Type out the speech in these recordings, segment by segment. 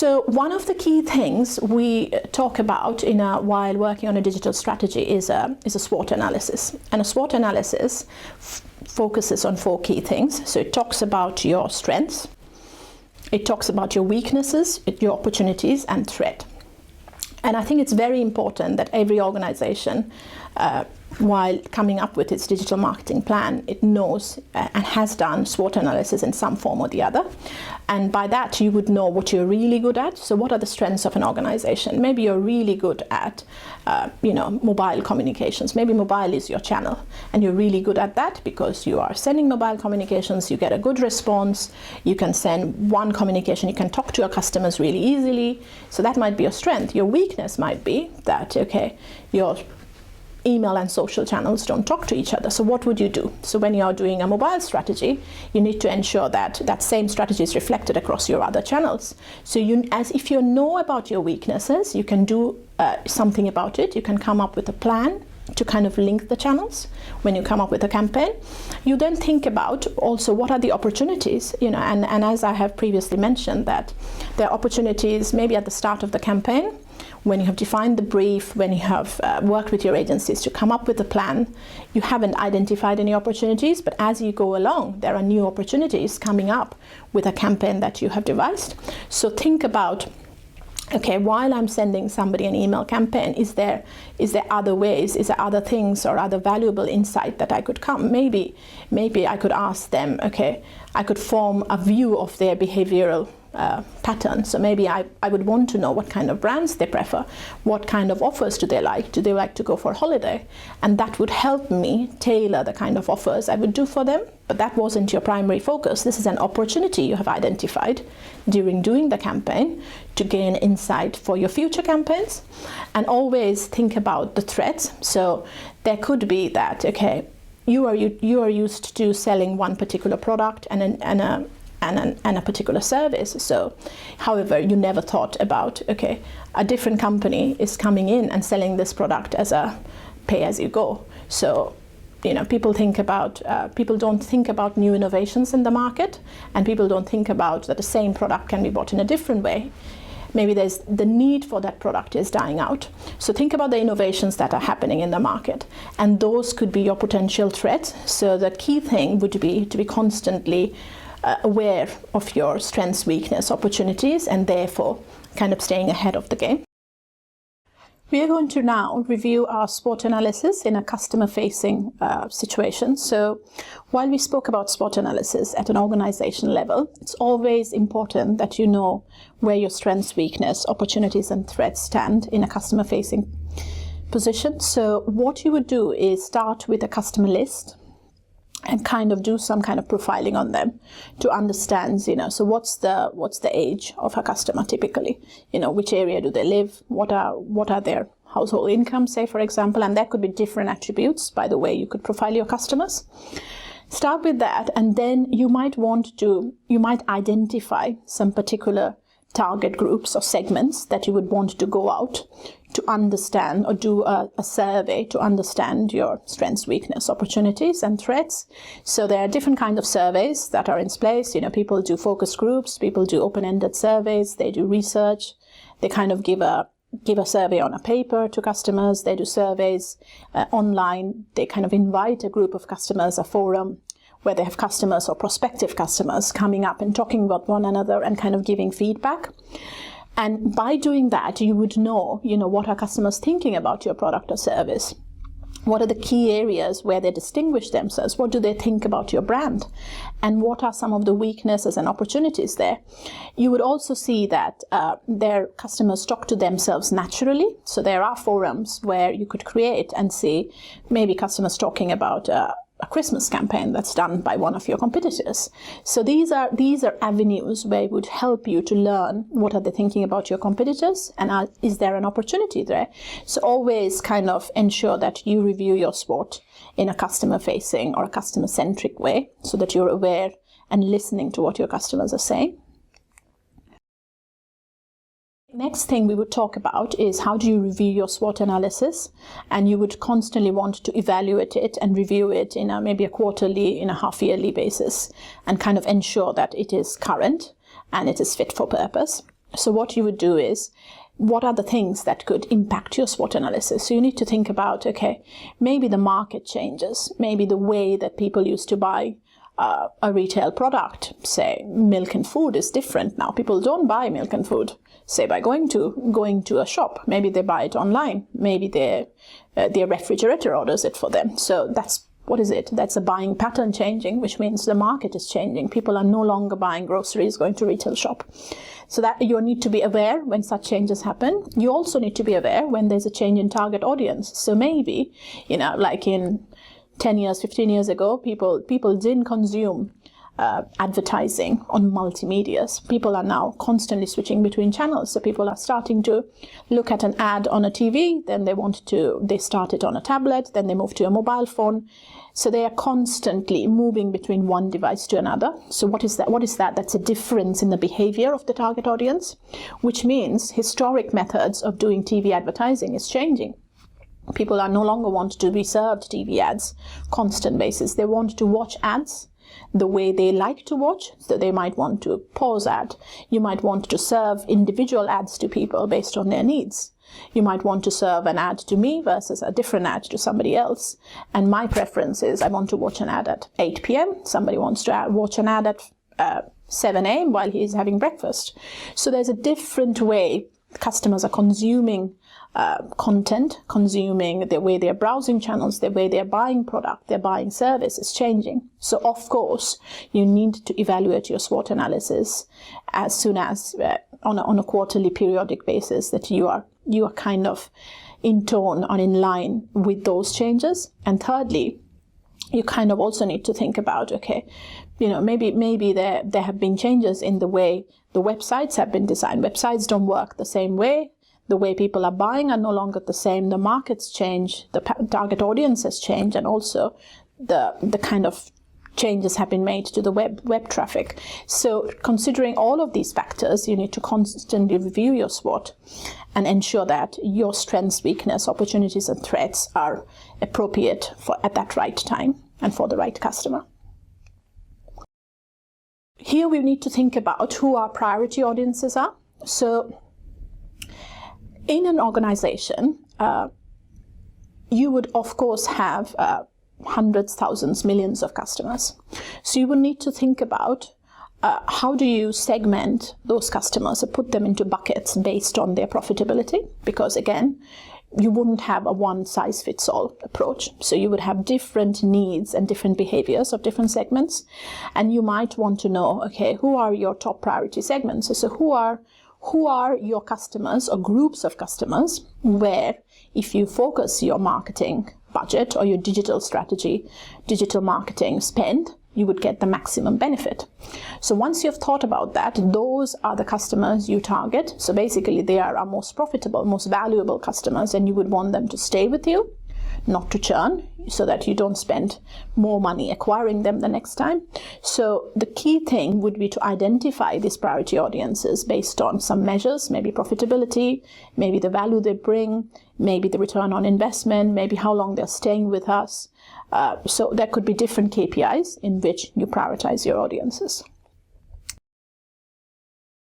So one of the key things we talk about while working on a digital strategy is a SWOT analysis. And a SWOT analysis focuses on 4 key things. So it talks about your strengths, it talks about your weaknesses, your opportunities and threat. And I think it's very important that every organization, while coming up with its digital marketing plan, it knows and has done SWOT analysis in some form or the other. And by that, you would know what you're really good at. So what are the strengths of an organization? Maybe you're really good at, mobile communications. Maybe mobile is your channel, and you're really good at that because you are sending mobile communications, you get a good response, you can send one communication, you can talk to your customers really easily. So that might be your strength. Your weakness might be that, okay, your email and social channels don't talk to each other. So what would you do? So when you're doing a mobile strategy, you need to ensure that that same strategy is reflected across your other channels. So if you know about your weaknesses, you can do something about it. You can come up with a plan to kind of link the channels when you come up with a campaign. You then think about also what are the opportunities, and as I have previously mentioned, that there are opportunities maybe at the start of the campaign, when you have defined the brief, when you have worked with your agencies to come up with a plan. You haven't identified any opportunities, but as you go along, there are new opportunities coming up with a campaign that you have devised. So think about, okay, while I'm sending somebody an email campaign, is there other ways, is there other things or other valuable insight that I could come? Maybe I could ask them, okay, I could form a view of their behavioral pattern. So maybe I would want to know what kind of brands they prefer, what kind of offers do they like to go for a holiday, and that would help me tailor the kind of offers I would do for them. But that wasn't your primary focus. This is an opportunity you have identified during doing the campaign to gain insight for your future campaigns. And always think about the threats. So there could be that, okay, you are used to selling one particular product and a particular service. So, however, you never thought about, okay, a different company is coming in and selling this product as a pay-as-you-go. So, people don't think about new innovations in the market, and people don't think about that the same product can be bought in a different way. Maybe there's the need for that product is dying out. So think about the innovations that are happening in the market, and those could be your potential threats. So the key thing would be to be constantly aware of your strengths, weakness, opportunities, and therefore kind of staying ahead of the game. We are going to now review our SWOT analysis in a customer-facing situation. So while we spoke about SWOT analysis at an organization level, it's always important that you know where your strengths, weakness, opportunities, and threats stand in a customer-facing position. So what you would do is start with a customer list and kind of do some kind of profiling on them to understand, so what's the age of a customer typically, which area do they live, what are their household incomes, say, for example, and there could be different attributes by the way you could profile your customers. Start with that, and then you might identify some particular target groups or segments that you would want to go out to understand or do a survey to understand your strengths, weakness, opportunities, and threats. So there are different kinds of surveys that are in place. People do focus groups, people do open-ended surveys, they do research, they kind of give a survey on a paper to customers, they do surveys online, they kind of invite a group of customers, a forum, where they have customers or prospective customers coming up and talking about one another and kind of giving feedback. And by doing that, you would know, what are customers thinking about your product or service? What are the key areas where they distinguish themselves? What do they think about your brand? And what are some of the weaknesses and opportunities there? You would also see that their customers talk to themselves naturally. So there are forums where you could create and see maybe customers talking about a Christmas campaign that's done by one of your competitors. So these are avenues where it would help you to learn what are they thinking about your competitors, and is there an opportunity there. So always kind of ensure that you review your SWOT in a customer-facing or a customer-centric way so that you're aware and listening to what your customers are saying. Next thing we would talk about is how do you review your SWOT analysis, and you would constantly want to evaluate it and review it in maybe a quarterly, in a half-yearly basis, and kind of ensure that it is current and it is fit for purpose. So what you would do is, what are the things that could impact your SWOT analysis? So you need to think about, okay, maybe the market changes, maybe the way that people used to buy a retail product, say milk and food, is different now. People don't buy milk and food, say, by going to a shop. Maybe they buy it online. Maybe their refrigerator orders it for them. So that's, what is it? That's a buying pattern changing, which means the market is changing. People are no longer buying groceries, going to retail shop. So that you need to be aware when such changes happen. You also need to be aware when there's a change in target audience. So maybe, like in 10 years, 15 years ago, people didn't consume advertising on multimedias. People are now constantly switching between channels. So people are starting to look at an ad on a TV, then they start it on a tablet, then they move to a mobile phone. So they are constantly moving between one device to another. So what is that? That's a difference in the behavior of the target audience, which means historic methods of doing TV advertising is changing. People are no longer want to be served TV ads constant basis. They want to watch ads the way they like to watch. So they might want to pause ad. You might want to serve individual ads to people based on their needs. You might want to serve an ad to me versus a different ad to somebody else. And my preference is I want to watch an ad at 8 p.m. Somebody wants to watch an ad at 7 a.m. while he's having breakfast. So there's a different way customers are consuming content, consuming the way they're browsing channels, the way they're buying product, they're buying service is changing. So of course, you need to evaluate your SWOT analysis as soon as on a quarterly periodic basis that you are kind of in tone or in line with those changes. And thirdly, you kind of also need to think about, okay, maybe there have been changes in the way the websites have been designed. Websites don't work the same way. The way people are buying are no longer the same. The markets change, the target audience has changed, and also the kind of changes have been made to the web traffic. So considering all of these factors, you need to constantly review your SWOT and ensure that your strengths, weakness, opportunities and threats are appropriate at that right time and for the right customer. Here we need to think about who our priority audiences are. So in an organization, you would of course have hundreds, thousands, millions of customers. So you will need to think about how do you segment those customers or put them into buckets based on their profitability? Because again, you wouldn't have a one-size-fits-all approach. So you would have different needs and different behaviors of different segments. And you might want to know, okay, who are your top priority segments? So who are your customers or groups of customers where if you focus your marketing budget or your digital strategy, digital marketing spend, you would get the maximum benefit. So once you've thought about that, those are the customers you target. So basically they are our most profitable, most valuable customers, and you would want them to stay with you, not to churn, so that you don't spend more money acquiring them the next time. So the key thing would be to identify these priority audiences based on some measures, maybe profitability, maybe the value they bring, maybe the return on investment, maybe how long they're staying with us. So there could be different KPIs in which you prioritize your audiences.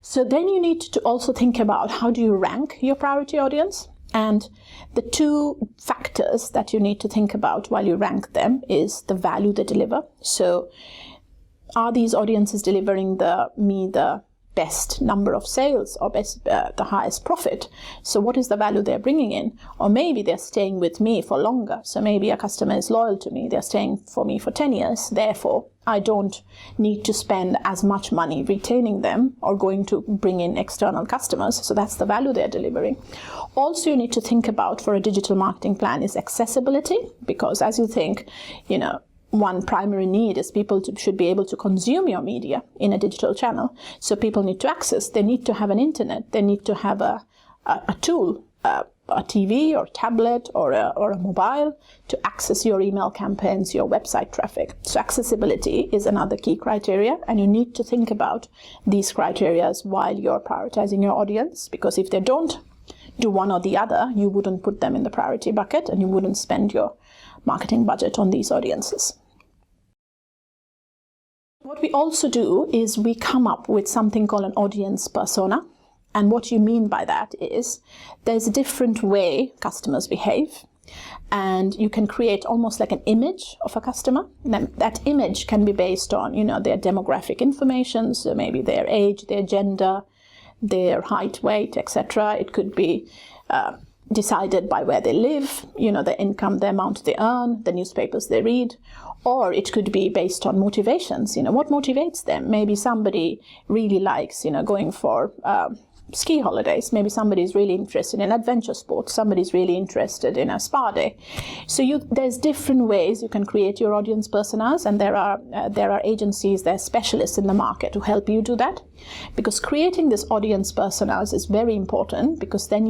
So then you need to also think about how do you rank your priority audience? And the two factors that you need to think about while you rank them is the value they deliver. So are these audiences delivering the best number of sales or the highest profit? So what is the value they're bringing in? Or maybe they're staying with me for longer. So maybe a customer is loyal to me. They're staying for me for 10 years. Therefore, I don't need to spend as much money retaining them or going to bring in external customers. So that's the value they're delivering. Also, you need to think about for a digital marketing plan is accessibility, because as you think, one primary need is people should be able to consume your media in a digital channel. So people need to access, they need to have an internet, they need to have a tool, a TV or tablet or a mobile to access your email campaigns, your website traffic. So accessibility is another key criteria, and you need to think about these criteria while you're prioritizing your audience, because if they don't do one or the other, you wouldn't put them in the priority bucket and you wouldn't spend your marketing budget on these audiences. What we also do is we come up with something called an audience persona. And what you mean by that is there's a different way customers behave, and you can create almost like an image of a customer. And then that image can be based on, their demographic information, so maybe their age, their gender, their height, weight, etc. It could be decided by where they live, the income, the amount they earn, the newspapers they read, or it could be based on motivations, what motivates them. Maybe somebody really likes, going for ski holidays. Maybe somebody's really interested in adventure sports. Somebody's really interested in a spa day. So there's different ways you can create your audience personas, and there are agencies, there are specialists in the market to help you do that. Because creating this audience personas is very important, because then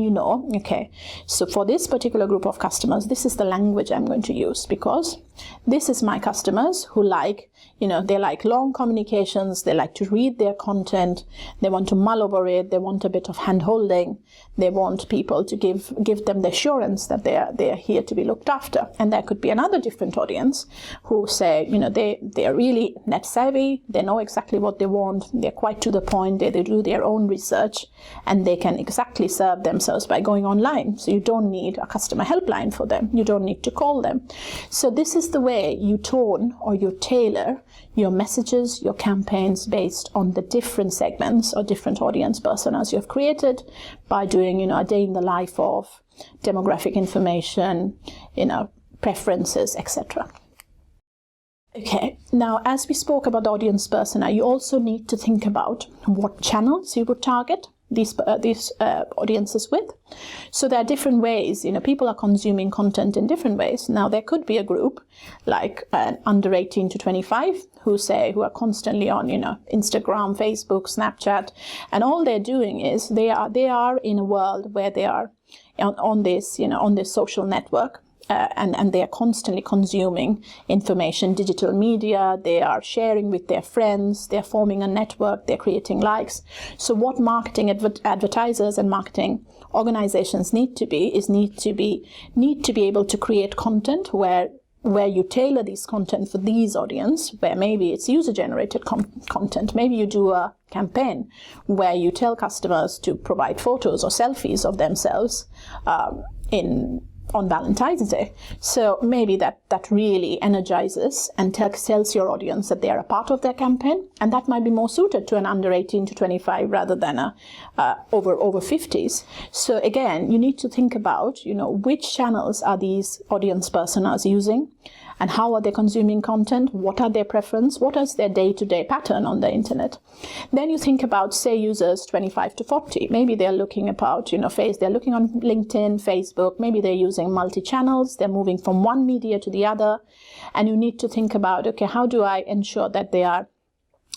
okay, so for this particular group of customers, this is the language I'm going to use, because this is my customers who like, they like long communications, they like to read their content, they want to mull over it, they want a bit of hand-holding, they want people to give them the assurance that they are here to be looked after. And there could be another different audience who say, they are really net savvy, they know exactly what they want, they're quite to the point, they do their own research, and they can exactly serve themselves by going online. So you don't need a customer helpline for them, you don't need to call them. So this is the way you tone or you tailor your messages, your campaigns based on the different segments or different audience personas you have created by doing, a day in the life of, demographic information, preferences, etc. Okay, now as we spoke about audience persona, you also need to think about what channels you would target these audiences with. So there are different ways, people are consuming content in different ways. Now there could be a group like under 18 to 25 who are constantly on, Instagram, Facebook, Snapchat, and all they're doing is they are in a world where they are on this social network. And they are constantly consuming information, digital media, they are sharing with their friends, they're forming a network, they're creating likes. So what marketing advertisers and marketing organizations need to be able to create content where you tailor this content for these audience, where maybe it's user-generated content. Maybe you do a campaign where you tell customers to provide photos or selfies of themselves on Valentine's Day. So maybe that really energizes and tells your audience that they are a part of their campaign, and that might be more suited to an under 18 to 25 rather than a over 50s. So again, you need to think about, which channels are these audience personas using, and how are they consuming content, what are their preference, what is their day-to-day pattern on the internet. Then you think about, say, users 25 to 40. Maybe they're looking about, they're looking on LinkedIn, Facebook, maybe they're using multi-channels, they're moving from one media to the other, and you need to think about, okay, how do I ensure that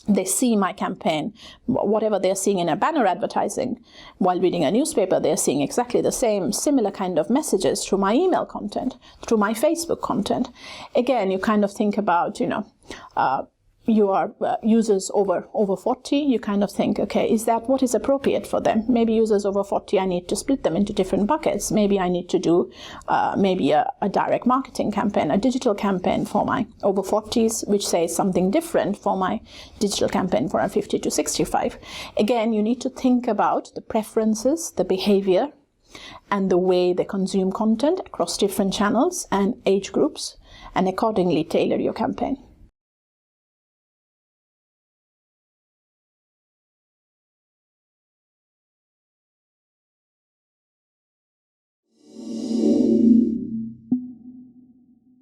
they see my campaign, whatever they're seeing in a banner advertising. While reading a newspaper, they're seeing exactly the similar kind of messages through my email content, through my Facebook content. Again, you kind of think about, you are users over 40, you kind of think, okay, is that what is appropriate for them? Maybe users over 40, I need to split them into different buckets. Maybe I need to do maybe a direct marketing campaign, a digital campaign for my over 40s, which says something different for my digital campaign for a 50 to 65. Again, you need to think about the preferences, the behavior, and the way they consume content across different channels and age groups, and accordingly tailor your campaign.